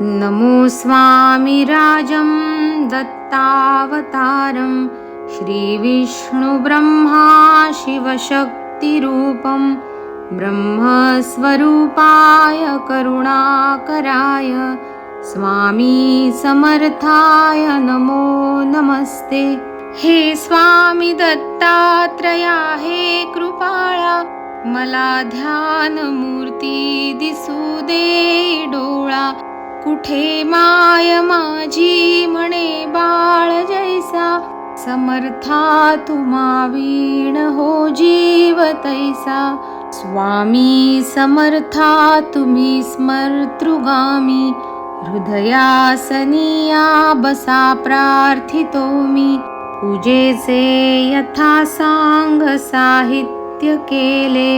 नमो स्वामिराजं दत्तावतारं श्रीविष्णुब्रह्मा शिवशक्तिरूपं ब्रह्मस्वरूपाय करुणाकराय स्वामी समर्थाय नमो नमस्ते। हे स्वामी दत्तात्रया हे कृपाळा, मला ध्यान मूर्ती दिसू दे डोळा। कुठे माय माझी म्हणे बाळ जैसा, समर्था तुम्हा वीण हो जीव तैसा। स्वामी समर्था तुम्ही स्मर्तृगामी, हृदयासनिया बसा प्रार्थितो मी। पूजेचे यथा सांग साहित्य केले,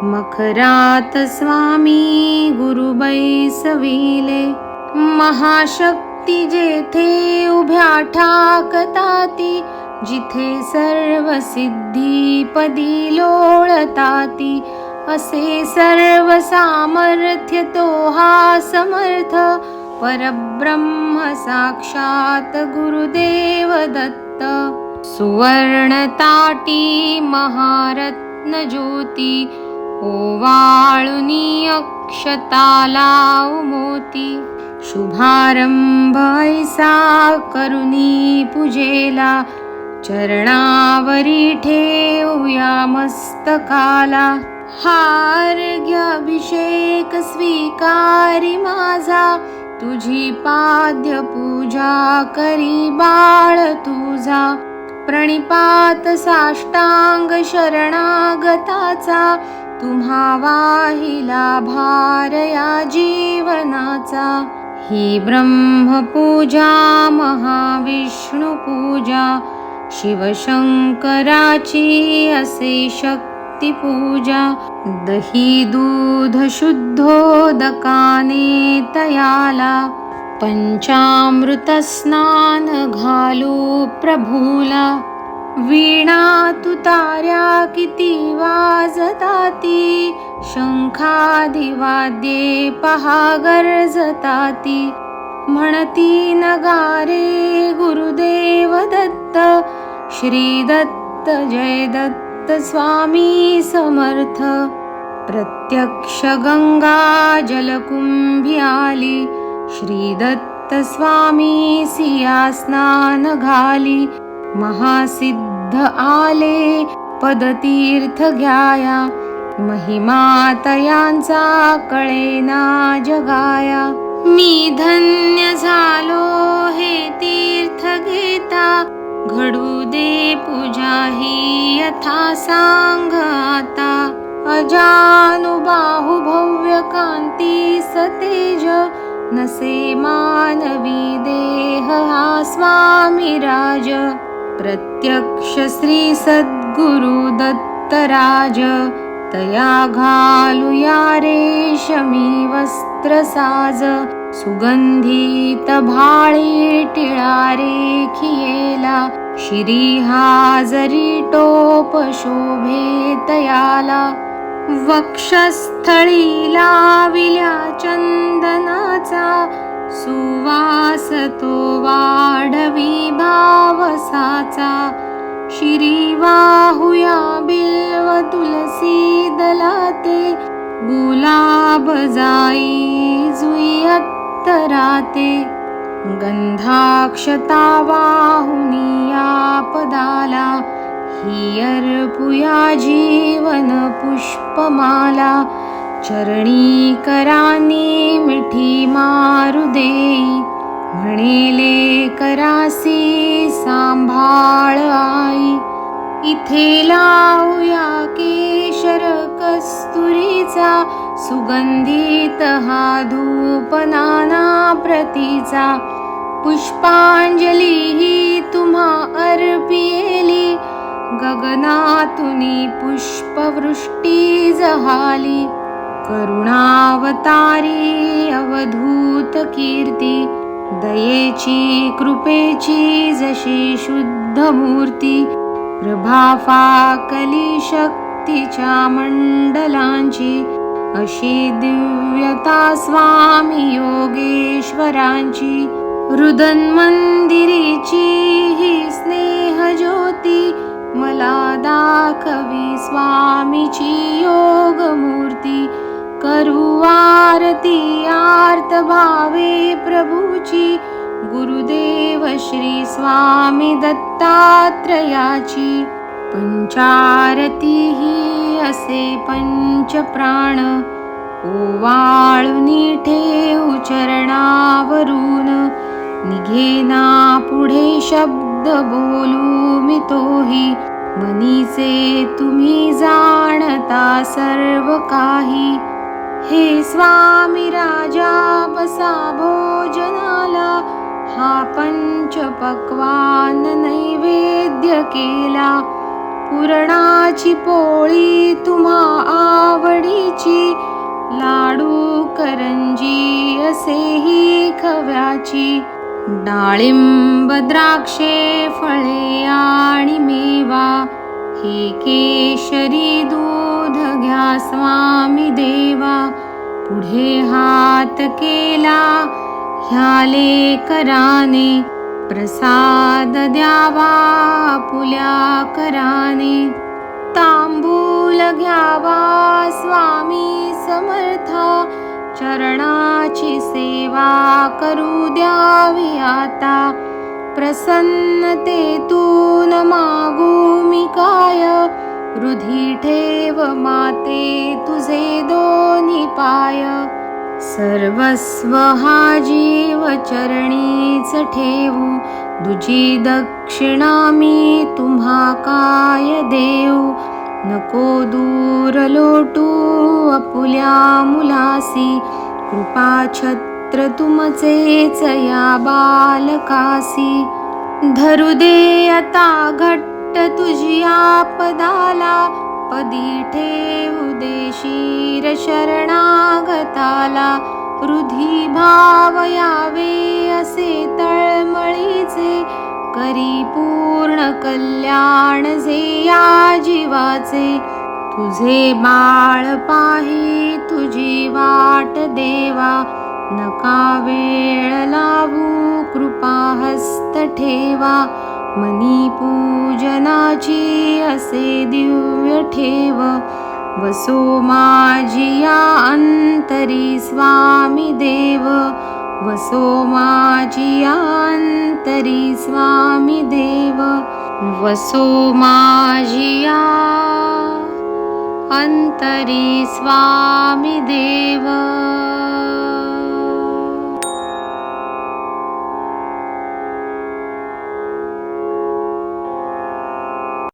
मखरात स्वामी गुरु बैसविले। महाशक्ती जेथे उभ्या ठाकताती, जिथे सर्व सिद्धी पदी लोळताती। असे सर्व सामर्थ्य तो हा समर्थ, परब्रह्म साक्षात गुरुदेव दत्त। सुवर्ण ताटी महारत्न ज्योती, ओवाळुनी अक्षता लाव मोती। शुभारंभ ऐसा करुनी पूजेला, चरणावरी ठेवूया मस्तकाला। हा अर्घ्याभिषेक स्वीकारी माझा, तुझी पाद्य पूजा करी बाळ तुझा। प्रणिपात साष्टांग शरणागताचा, तुम्हा वाहिला भार या जीवनाचा। ही ब्रह्मपूजा महाविष्णू पूजा, शिवशंकराची असे शक्ती पूजा। दही दूध शुद्धोदकाने तयाला, पंचामृत स्नान घालू प्रभूला। वीणा तुतार्या किती वाजताती, शंखादिवाद्ये पहा गरजताती। म्हणती नगारे गुरुदेव दत्त, श्री दत्त जय दत्त स्वामी समर्थ। प्रत्यक्ष गंगा जलकुंभी आली, श्री दत्त स्वामी सिया स्नान घाली। महासिद्ध आले पदतीर्थ घ्याया, महिमा तयांचा कळेना जगाया। मी धन्य झालो हे तीर्थ घेता, घडू दे पूजा ही यथा सांग आता। अजानुबाहु भव्य कांती सतेज, नसे मानवी देह हा स्वामीराज। प्रत्यक्ष श्री सद्गुरु दत्तराज, तया घालूया रेशमी वस्त्र साज। सुगंधित भाळी टिळा रेखियेला, शिरी हा जरी टोप शोभे तयाला। वक्षस्थळी लाविल्या चंदनाचा, सुवास तो वाढवी भावसाचा। शिरी वाहुया बिल्व तुलसी दलाते, गुलाब जाई जुई अत्तराते। गंधाक्षता वाहुनिया पदाला, ही अर्पुया जीवन पुष्पमाला। चरणी करानी मिठी मारू देई, म्हणेले करासी सांभाळ आई। इथे लावूया केशर कस्तुरीचा, सुगंधित हा धूप नाना प्रतीचा। पुष्पांजली ही तुम्हा अर्पियेली, गगनातुनी पुष्पवृष्टी जहाली। करुणावतारी अवधूत कीर्ती, दयेची कृपेची जशी शुद्ध मूर्ती। प्रभा फाकली शक्तीच्या मंडलांची, अशी दिव्यता स्वामी योगेश्वरांची. रुदन्मंदिरीची ही स्नेह ज्योती मला दाखवी स्वामीची योगमूर्ती. करू आरती आर्त भावे प्रभूची गुरुदेव श्री स्वामी दत्तात्रयाची. पंचारती ही असे पंचप्राण ओवाळुनी ठेवू चरणावरून. निघेना पुढे शब्द बोलू मी तोही मनीचे तुम्ही जाणता सर्व काही. हे स्वामी राजा बसा भोजनाला हा पंचपक्वान नैवेद्य केला. पुरणाची पोळी तुम्हा आवडीची लाडू करंजी असेही खव्याची. डाळिंब द्राक्षे फळे आणि मेवा हे केशरी दूध घ्या स्वामी देवा. पुढे हात केला ह्या लेकराने प्रसाद द्यावा पुल्या कराने. तांबूल घ्यावा स्वामी समर्था चरणाची सेवा करू द्यावी आता. प्रसन्नतेतून मागू मी काय हृदी ठेव माते तुझे दोन्ही पाय. सर्वस्व हा जीव चरणीच ठेवू तुझी दक्षिणा मी तुम्हा काय देऊ. नको दूर लोटू आपुल्या मुलासी कृपा छत्र तुमचेच या बालकासी. धरू दे आता घट्ट तुझी आपदाला पदी ठेवू दे शिर शरणागताला. हृदी भाव यावे असे तळमळीचे करी पूर्ण कल्याण जे या जीवाचे. तुझे बाळ पाही तुझी वाट देवा नका वेळ लावू कृपा हस्त ठेवा. मनी पूजनाची असे दिव्य ठेव वसो माझी या अंतरी स्वामी देव. वसो माझी या अंतरी स्वामी देव. वसो माझी या अंतरी स्वामी देव.